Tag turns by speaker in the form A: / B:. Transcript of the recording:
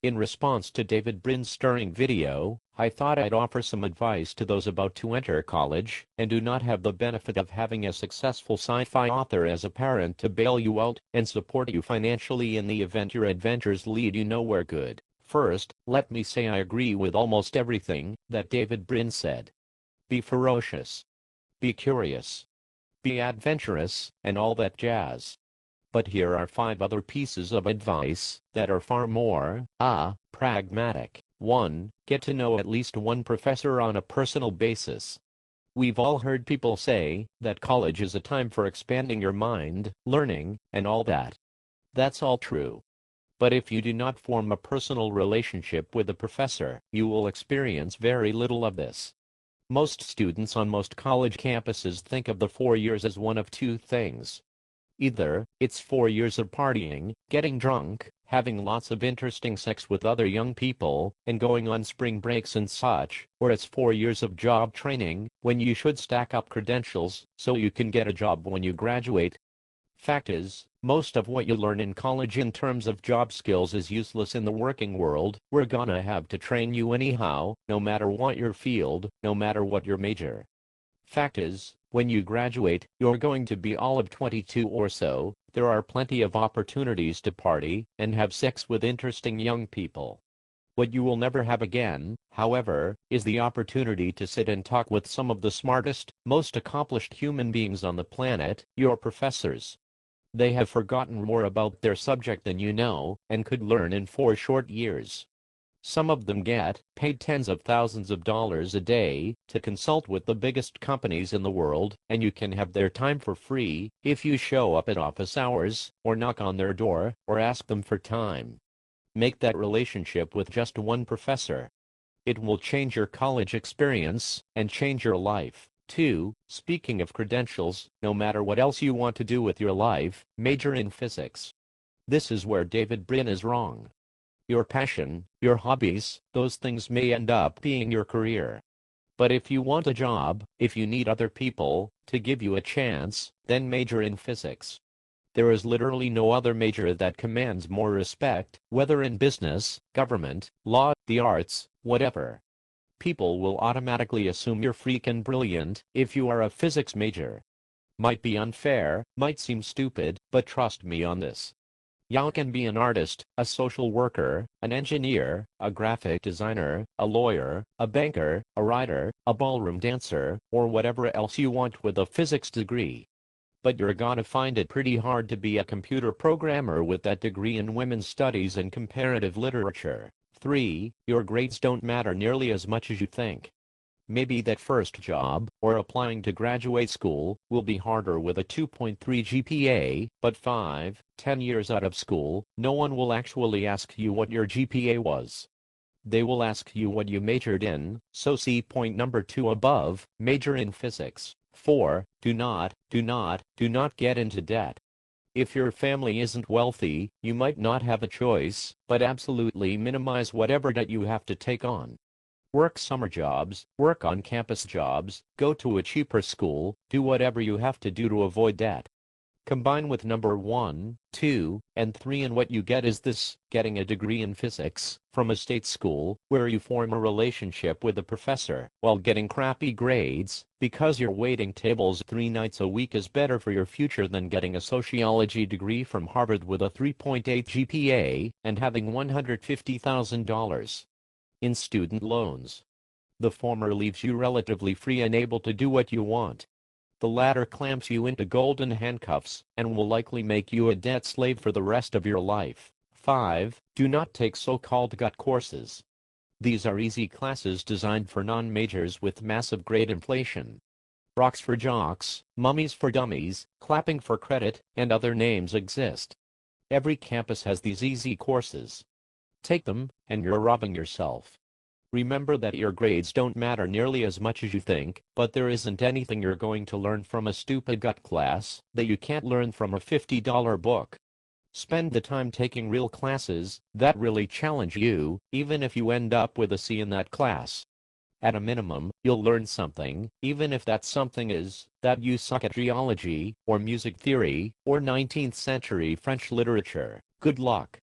A: In response to David Brin's stirring video, I thought I'd offer some advice to those about to enter college and do not have the benefit of having a successful sci-fi author as a parent to bail you out and support you financially in the event your adventures lead you nowhere good. First, let me say I agree with almost everything that David Brin said. Be ferocious. Be curious. Be adventurous, and all that jazz. But here are 5 other pieces of advice that are far more, pragmatic. 1. Get to know at least one professor on a personal basis. We've all heard people say that college is a time for expanding your mind, learning, and all that. That's all true. But if you do not form a personal relationship with a professor, you will experience very little of this. Most students on most college campuses think of the 4 years as one of 2 things. Either it's 4 years of partying, getting drunk, having lots of interesting sex with other young people, and going on spring breaks and such, or it's 4 years of job training, when you should stack up credentials so you can get a job when you graduate. Fact is, most of what you learn in college in terms of job skills is useless in the working world. We're gonna have to train you anyhow, no matter what your field, no matter what your major. Fact is, when you graduate, you're going to be all of 22 or so. There are plenty of opportunities to party and have sex with interesting young people. What you will never have again, however, is the opportunity to sit and talk with some of the smartest, most accomplished human beings on the planet, your professors. They have forgotten more about their subject than you know, and could learn in 4 short years. Some of them get paid tens of thousands of dollars a day to consult with the biggest companies in the world, and you can have their time for free if you show up at office hours, or knock on their door, or ask them for time. Make that relationship with just one professor. It will change your college experience and change your life. 2. Speaking of credentials, no matter what else you want to do with your life, major in physics. This is where David Brin is wrong. Your passion, your hobbies, those things may end up being your career. But if you want a job, if you need other people to give you a chance, then major in physics. There is literally no other major that commands more respect, whether in business, government, law, the arts, whatever. People will automatically assume you're freaking brilliant if you are a physics major. Might be unfair, might seem stupid, but trust me on this. You can be an artist, a social worker, an engineer, a graphic designer, a lawyer, a banker, a writer, a ballroom dancer, or whatever else you want with a physics degree. But you're gonna find it pretty hard to be a computer programmer with that degree in women's studies and comparative literature. 3. Your grades don't matter nearly as much as you think. Maybe that first job, or applying to graduate school, will be harder with a 2.3 GPA, but 5-10 years out of school, no one will actually ask you what your GPA was. They will ask you what you majored in, so see point number 2 above, major in physics. 4. Do not get into debt. If your family isn't wealthy, you might not have a choice, but absolutely minimize whatever debt you have to take on. Work summer jobs, work on-campus jobs, go to a cheaper school, do whatever you have to do to avoid debt. Combine with number 1, 2, and 3 and what you get is this: getting a degree in physics from a state school where you form a relationship with a professor while getting crappy grades because you're waiting tables 3 nights a week is better for your future than getting a sociology degree from Harvard with a 3.8 GPA and having $150,000 in student loans. The former leaves you relatively free and able to do what you want. The latter clamps you into golden handcuffs and will likely make you a debt slave for the rest of your life. 5. Do not take so-called gut courses. These are easy classes designed for non-majors with massive grade inflation. Rocks for jocks, mummies for dummies, clapping for credit, and other names exist. Every campus has these easy courses. Take them, and you're robbing yourself. Remember that your grades don't matter nearly as much as you think, but there isn't anything you're going to learn from a stupid gut class that you can't learn from a $50 book. Spend the time taking real classes that really challenge you, even if you end up with a C in that class. At a minimum, you'll learn something, even if that something is that you suck at geology, or music theory, or 19th century French literature. Good luck.